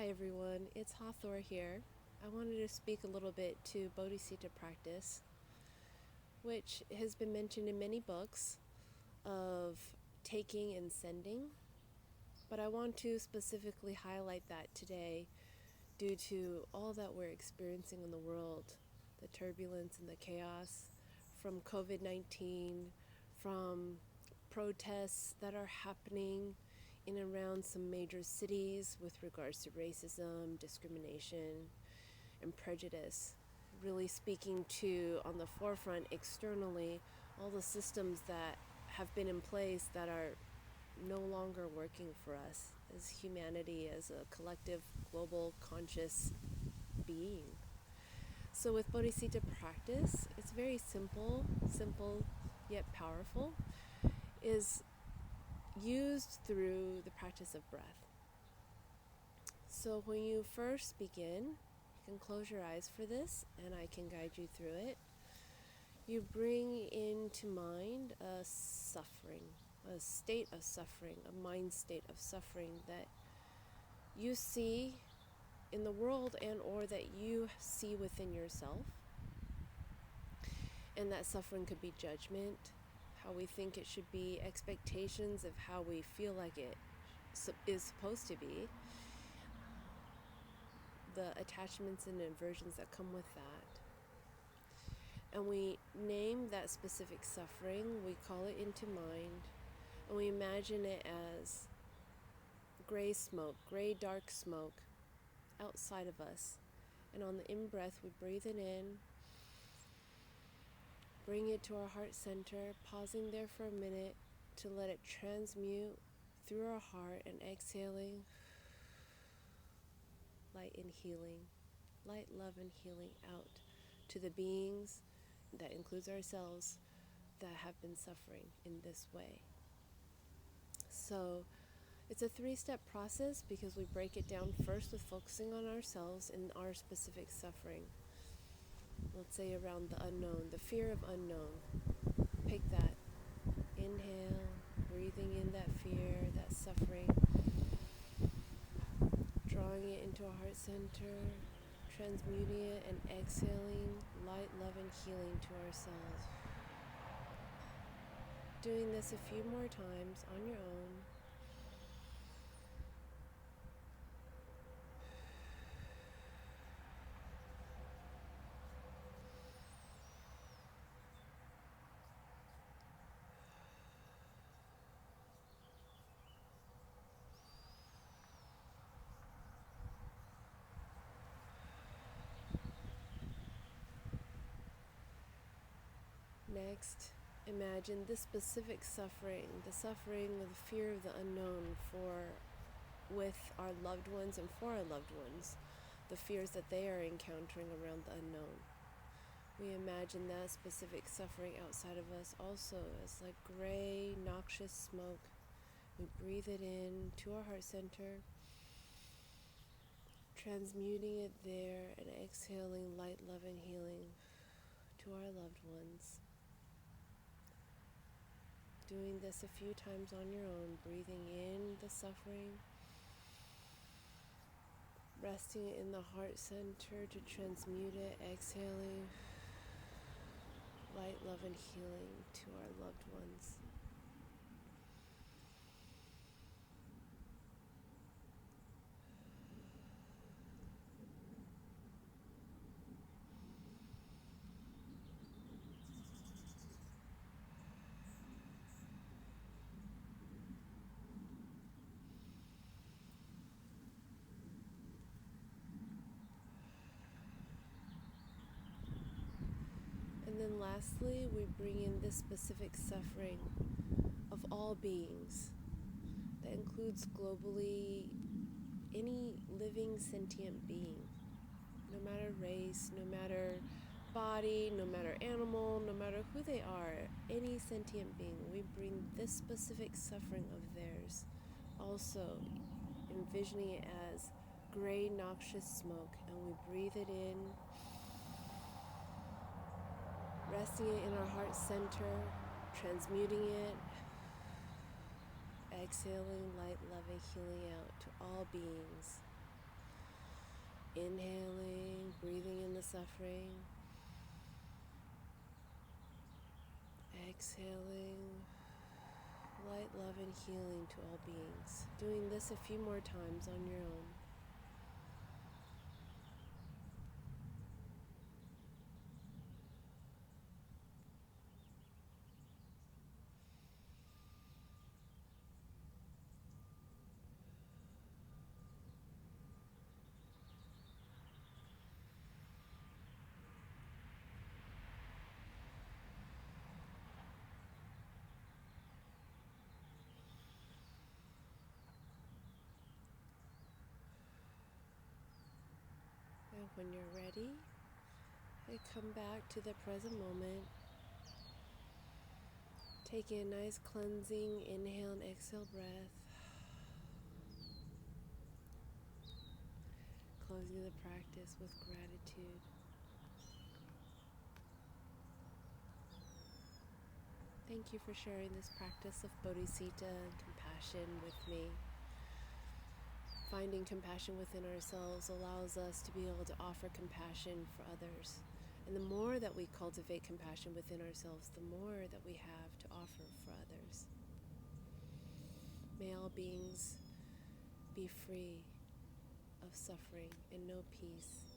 Hi everyone, it's Hathor here. I wanted to speak a little bit to Bodhicitta practice, which has been mentioned in many books of taking and sending, but I want to specifically highlight that today due to all that we're experiencing in the world, the turbulence and the chaos from COVID-19, from protests that are happening in and around some major cities with regards to racism, discrimination, and prejudice. Really speaking to, on the forefront externally, all the systems that have been in place that are no longer working for us as humanity, as a collective, global, conscious being. So with Bodhicitta practice, it's very simple yet powerful, is used through the practice of breath. So when you first begin, you can close your eyes for this and I can guide you through it. You bring into mind a suffering, a state of suffering, a mind state of suffering that you see in the world and or that you see within yourself. And that suffering could be judgment, how we think it should be, expectations of how we feel like it is supposed to be, the attachments and aversions that come with that. And we name that specific suffering, we call it into mind, and we imagine it as gray smoke, gray dark smoke outside of us. And on the in-breath, we breathe it in, bring it to our heart center, pausing there for a minute to let it transmute through our heart, and exhaling light and healing, light, love, and healing out to the beings, that includes ourselves, that have been suffering in this way. So it's a 3-step process because we break it down first with focusing on ourselves and our specific suffering. Let's say around the unknown, the fear of unknown. Pick that. Inhale, breathing in that fear, that suffering, drawing it into our heart center, transmuting it, and exhaling light, love, and healing to ourselves. Doing this a few more times on your own. Next, imagine this specific suffering, the suffering of the fear of the unknown with our loved ones and for our loved ones, the fears that they are encountering around the unknown. We imagine that specific suffering outside of us also as like gray, noxious smoke. We breathe it in to our heart center, transmuting it there and exhaling light, love, and healing to our loved ones. Doing this a few times on your own, breathing in the suffering, resting it in the heart center to transmute it, exhaling light, love, and healing to our loved ones. And then lastly, we bring in this specific suffering of all beings. That includes globally any living sentient being, no matter race, no matter body, no matter animal, no matter who they are, any sentient being, we bring this specific suffering of theirs. Also envisioning it as gray noxious smoke, and we breathe it in, resting it in our heart center, transmuting it, exhaling light, love, and healing out to all beings. Inhaling, breathing in the suffering. Exhaling, light, love, and healing to all beings. Doing this a few more times on your own. And when you're ready, come back to the present moment. Taking a nice cleansing inhale and exhale breath. Closing the practice with gratitude. Thank you for sharing this practice of Bodhicitta and compassion with me. Finding compassion within ourselves allows us to be able to offer compassion for others. And the more that we cultivate compassion within ourselves, the more that we have to offer for others. May all beings be free of suffering and know peace.